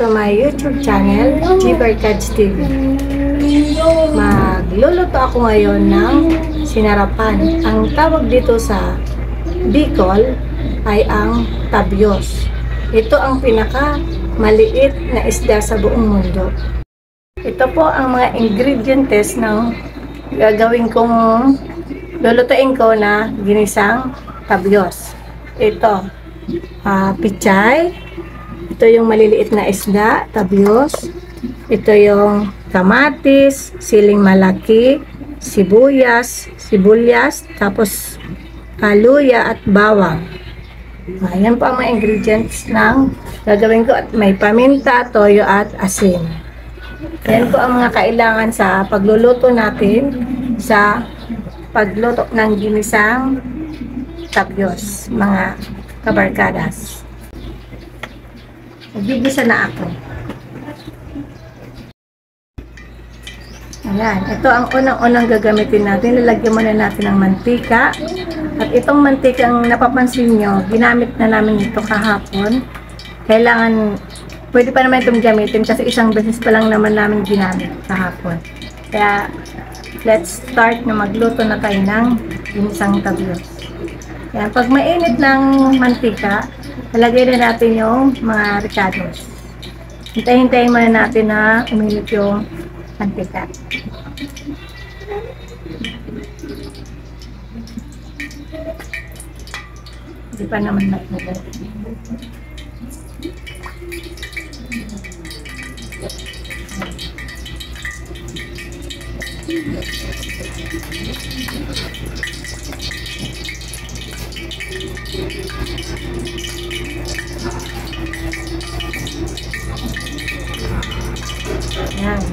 to my YouTube channel, Gbarkads TV. Magluluto ako ngayon ng sinarapan. Ang tawag dito sa Bicol ay ang tabyos. Ito ang pinaka maliit na isda sa buong mundo. Ito po ang mga ingredients ng gagawin kong lulutuin ko na ginisang tabyos. Ito, pichay. Ito yung maliliit na isda, tabyos. Ito yung kamatis, siling malaki, sibuyas, tapos luya at bawang. Ayan po ang mga ingredients ng gagawin ko. At may paminta, toyo at asin. Ayan po ang mga kailangan sa pagluluto natin sa pagluto ng ginisang tabyos, mga kabarkadas. Nagigisa na ako. Ayan, ito ang unang-unang gagamitin natin. Lalagyan muna natin ng mantika. At itong mantikang napapansin nyo, ginamit na namin ito kahapon. Kailangan, pwede pa naman itong gamitin kasi isang beses pa lang naman namin ginamit kahapon. Kaya, let's start na magluto na tayo ng ginisang tabyos. Ayan, pag mainit ng mantika, lalagay na natin yung mga ricados. Hintayin muna natin na uminit yung mantika. Hindi pa naman natin. Ayan.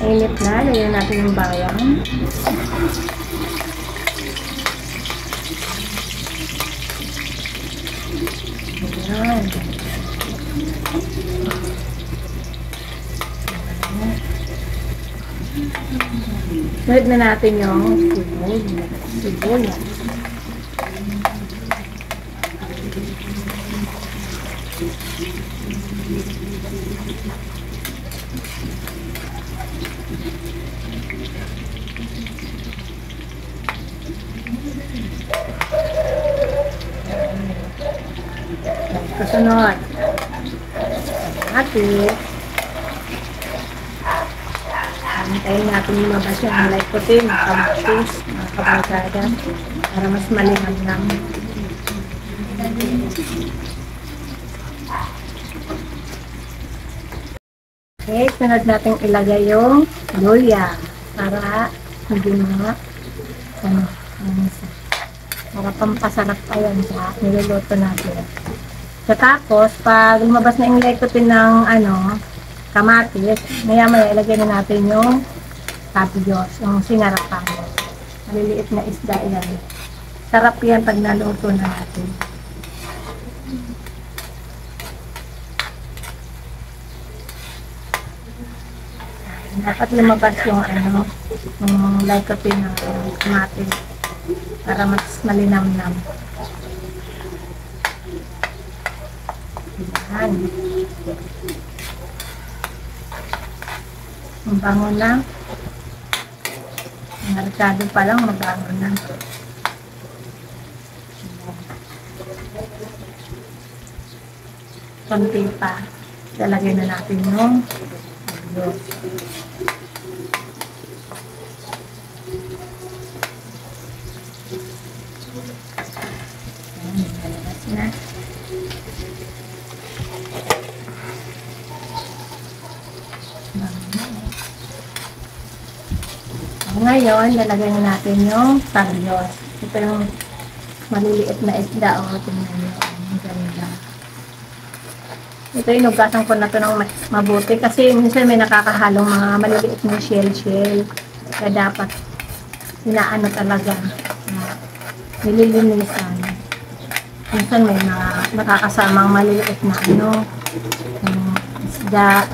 Init na. Lagyan natin yung bawang. Ayan. Sunod na natin yung sibuyas. Kasunod, kamatis. Hintayin natin lumabas yung lycopene, kamatis, mga kabarkada, para mas malinamnam. Okay, sunod natin ilagay yung luya para hindi mga para pampasarap pa yan sa niluluto natin. Tapos, pag lumabas na yung lycopene ng kamatis, maya-maya ilagay na natin yung tabyos, yung sinarapan. Maliliit na isda yan. Sarap yan pag naluto na natin. Dapat lumabas yung yung lycopene ng kamatis para mas malinamnam. Ayan. Ang bango na. Ang arikado pa lang, mabango na. Konti pa. Lalagay na natin yung tabyos. Ayan, lalabas na. Ngayon, lalagay na natin yung tabyos. Ito yung maliliit na isda. O, tingnan nyo. Ang ganda. Ito yung nugasan ko na ito ng mabuti. Kasi minsan may nakakahalong mga maliliit na shell. Kaya dapat inaano talaga. Nililinisan. Minsan may nakakasamang maliliit na isda.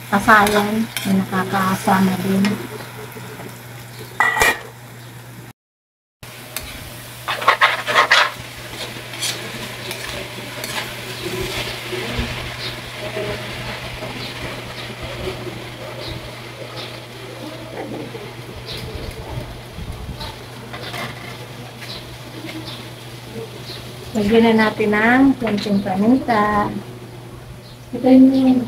Kasayan na nakakasama din. Lagyan na natin ng konting paminta. Ito yung linis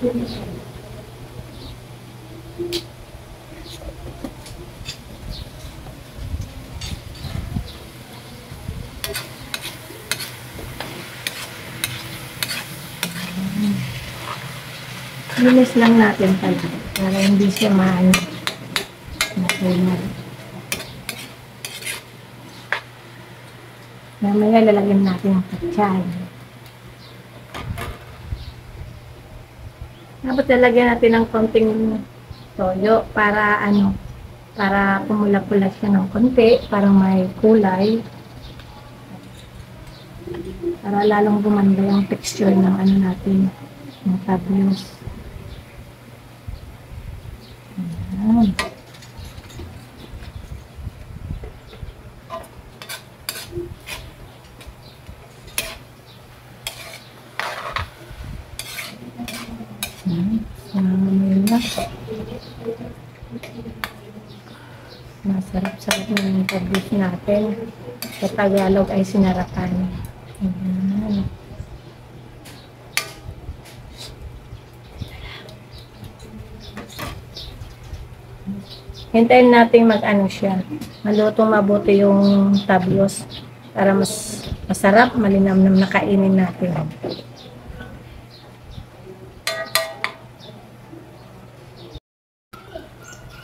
lang natin pala para hindi siya maano. Mamaya lalagyan natin yung pechay. Dapat lalagyan natin ng konting toyo para ano, para pumula-pula siya ng konti, para may kulay. Para lalong gumanda yung texture ng ano natin, ng tabios. Ayan. Masarap-sarap na yung tabios natin. Sa Tagalog ay sinarapan. Ayan. Hintayin natin mag-ano siya. Malutong mabuti yung tabios para mas masarap, malinamnam na kainin natin.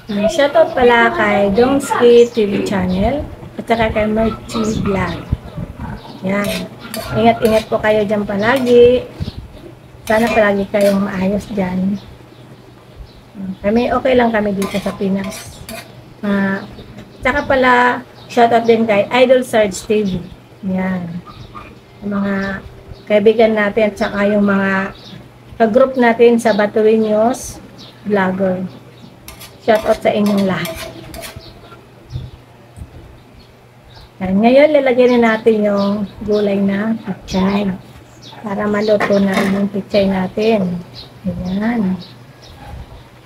Shoutout pala kay Dongski TV channel at saka kay Merchi Vlog. Yan. Ingat-ingat po kayo dyan palagi. Sana palagi kayong maayos dyan. Kami, okay lang kami dito sa Pinas. Saka pala, shoutout din kay Idol Sarge TV. Yan. Yung mga kaibigan natin at saka yung mga ka-group natin sa Batueños Vlogger. Shoutout sa inyong lahat. Yan. Ngayon, lalagyan na natin yung gulay na pechay para maluto na yung pechay natin. Ayan.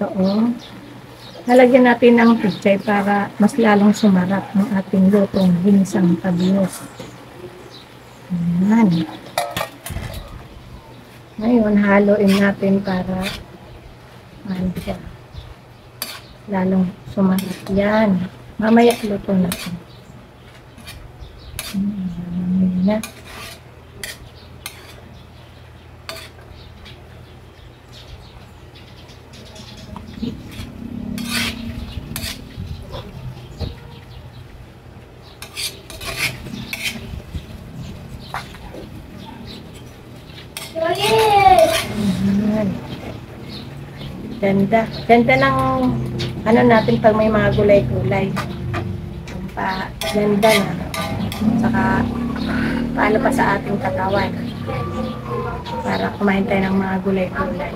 Oo. Lalagyan natin ng pechay para mas lalong sumarap ng ating lutong ginisang tabios. Ayan. Ngayon, haluin natin para ano siya, lalong sumarap. Yan. Mamaya luto natin. Ayan na. Ganda. Ganda ng ano natin pag may mga gulay-gulay. Ganda na. Saka paano pa sa ating katawan. Para kumain tayo ng mga gulay-gulay.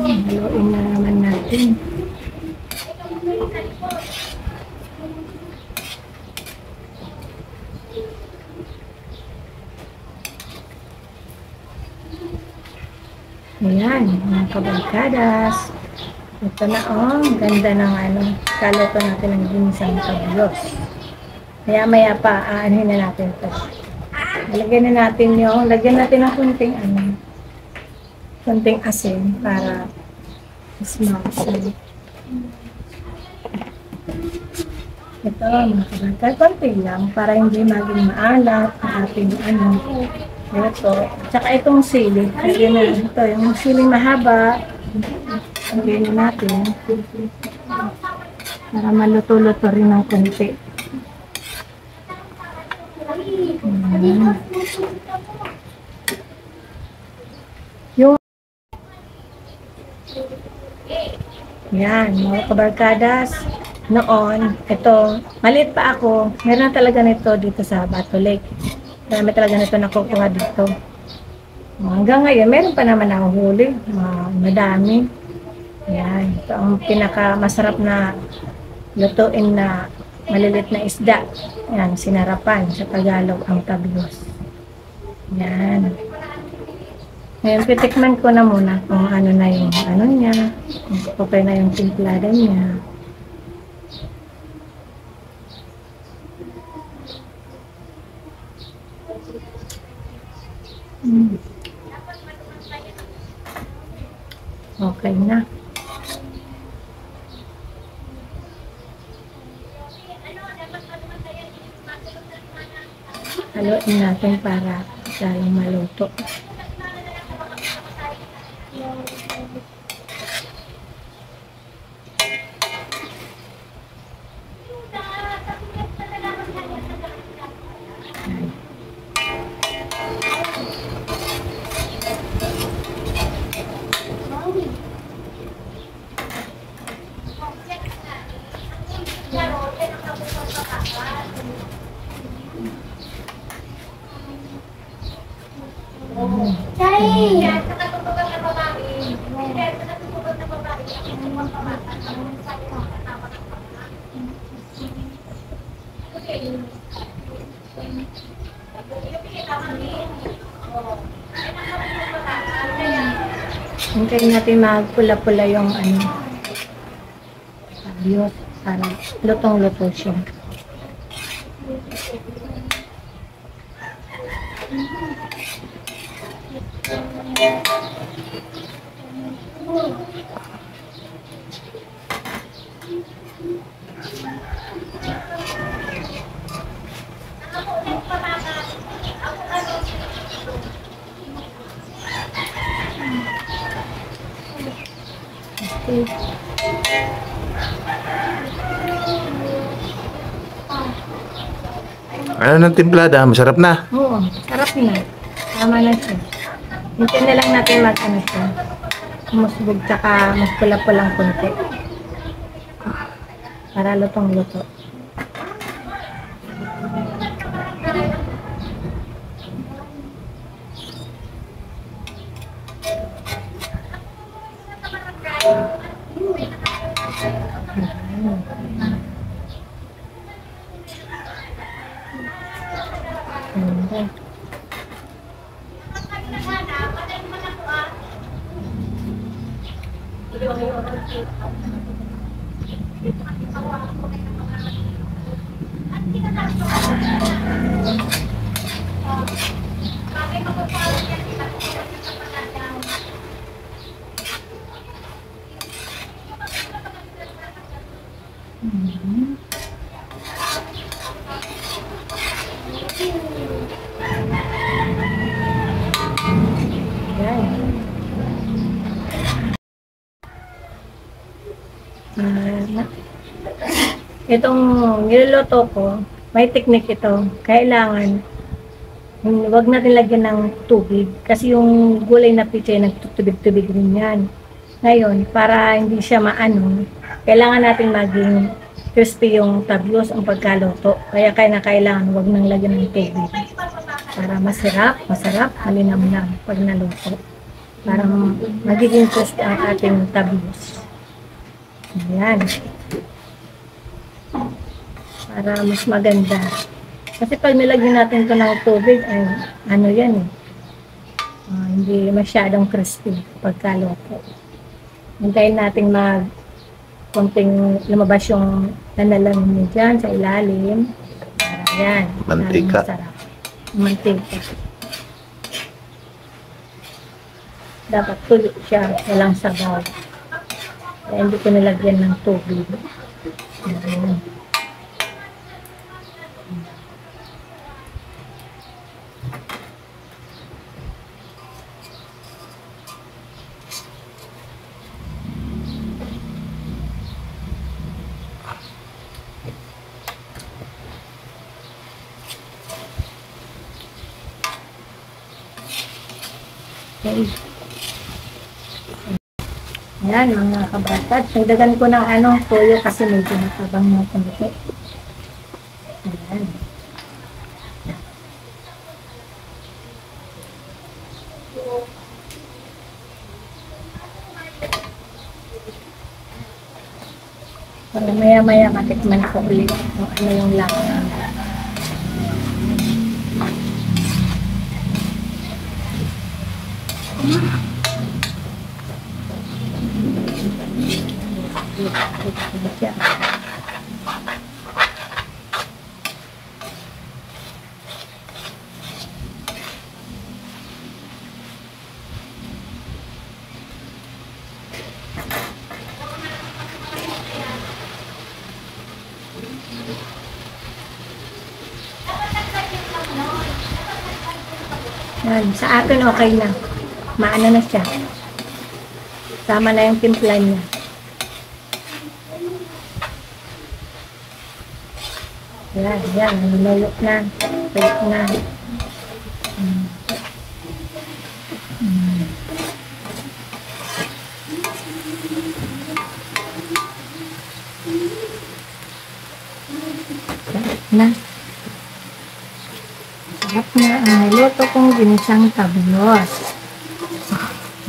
Haluin na naman natin. Ayan, mga kabarkadas. Ito na, oh, ganda ng ano, kaluto natin ng ginisang tabios. Maya-maya pa, aanhin na natin ito. Lagyan na natin yung, lagyan natin ng kunting ano, konting asin para mas mausay. Ito, mga kabarkada, konti lang para hindi maging maalat ang ating ano. Ito. Tsaka itong sili. Lagyan na ito. Yung sili mahaba. Lagyan na natin. Para maluto-luto rin ng konti. Yung yan, mga kabarkadas, noon, ito, maliit pa ako, meron na talaga nito dito sa Bato Lake. Marami talaga nito nakukuha dito. Hanggang ngayon, meron pa naman ako huli, madami. Yan, ito ang pinakamasarap na lutuin na malilit na isda. Yan, sinarapan sa Tagalog ang tabios. Yan. Ngayon, titikman ko na muna kung ano na yung ano niya, kung okay na yung timplada niya. Okay na. Haluin natin para lalong maluto. Hintayin natin magpula-pula yung ano, tabios para lutong-luto siya. Okay. Ano ng timplada? Masarap na. Oo, sarap na. Tama na siya. Hintayin na lang natin mag-ano siya. Musbog tsaka magpula-pulang konti. Para lutong-luto. Okay. Itong niluluto ko, may technique ito. Kailangan, wag natin lagyan ng tubig. Kasi yung gulay na pichay, nagtutubig-tubig rin yan. Ngayon, para hindi siya maano, kailangan natin maging crispy yung tabios ang pagkaluto. Kaya kailangan wag nang lagyan ng tubig. Para masarap, malinamnam pag naluto. Para magiging crispy ang ating tabios. Ayan. Para mas maganda. Kasi pag nilagyan natin ito ng tubig, ay ano yan eh. Hindi masyadong crispy pagkaluto. Hintayin natin konting lumabas yung nanalang niya dyan sa ilalim. Ayan. Mantika. Mantika. Dapat tuloy siya, walang sabaw. Kaya hindi ko nilagyan ng tubig. Ayan. Okay. Yan, mga kabatad. Nagdagan ko ng toyo kasi medyo natabang na konti. Ayan. Para maya-maya matikman ko ulit kung ano yung lasa. Yan, sa akin okay na. Maano na siya. Sama na yung timpla niya. Yan, nilulo na. Tuyo na. Na. Sarap na ang niluto kong ginisang tablos.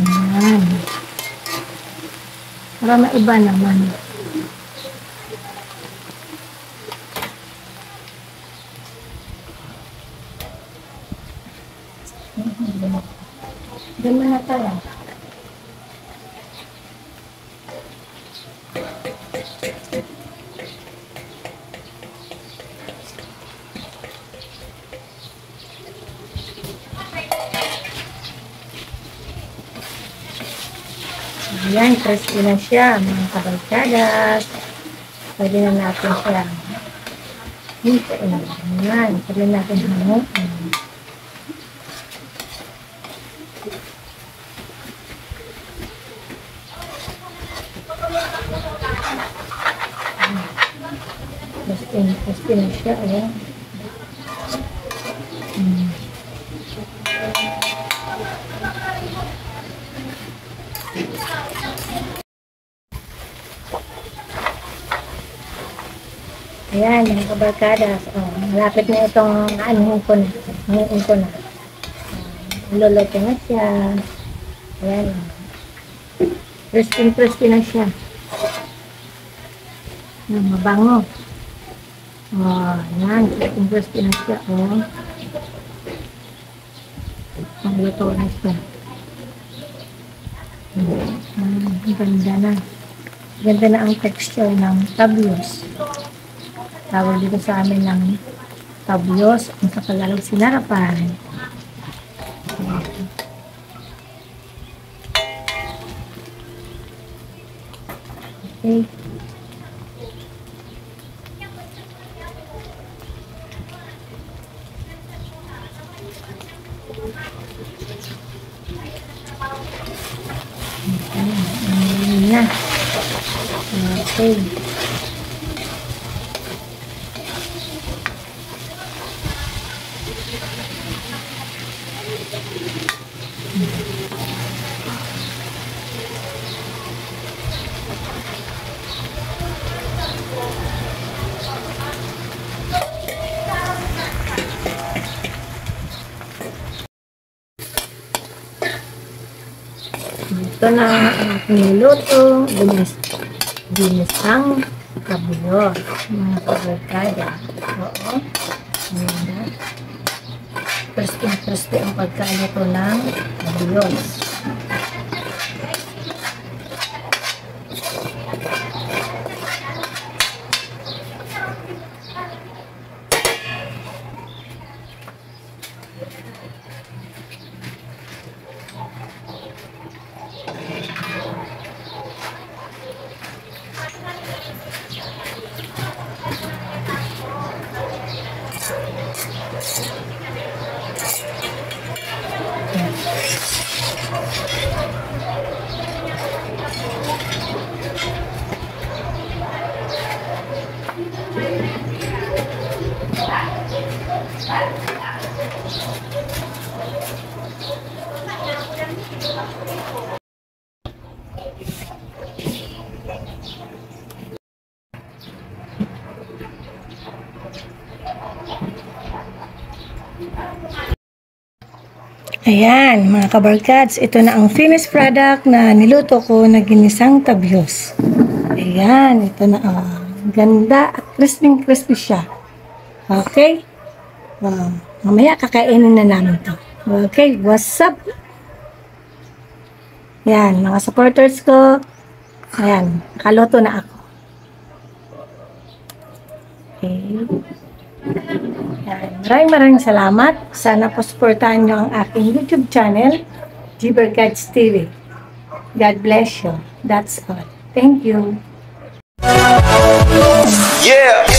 Ayan. Para maiba naman. Gama na tayo. Ayan, crispy na siya, mga kabarkadas. Pwede na natin siya hintiin. Ayan, pwede natin hanguin. Crispy na siya, ayan. Ayan, yung kabarkadas. Malapit na itong aanuhin ko na. Hanguin ko na. Luluto na siya. Ayan. Crispy na siya. Mabango. Ayan. Crispy na siya. Magluto na siya. Ang ganda na. Ganda na ang texture ng tablos. Tawag dito sa amin ng tablos, ang sa Tagalog sinarapan. Okay. Na. Okay. Ito na ang niluto, ginisang kabulot, mga kabarkada. Oo. Ayan. Crispy ang pagkaluto ng kabulot. Ayan, mga kabarkads, ito na ang finished product na niluto ko na ginisang tabyos. Ayan, ito na. Ganda at crispy siya. Okay? Mamaya kakainin na namin to. Okay, what's up? Ayan, mga supporters ko. Ayan, nakaluto na ako. Okay. Maraming salamat. Sana po supportahan nyo ang aking YouTube channel, Gibercats TV. God bless you. That's all. Thank you. Yeah!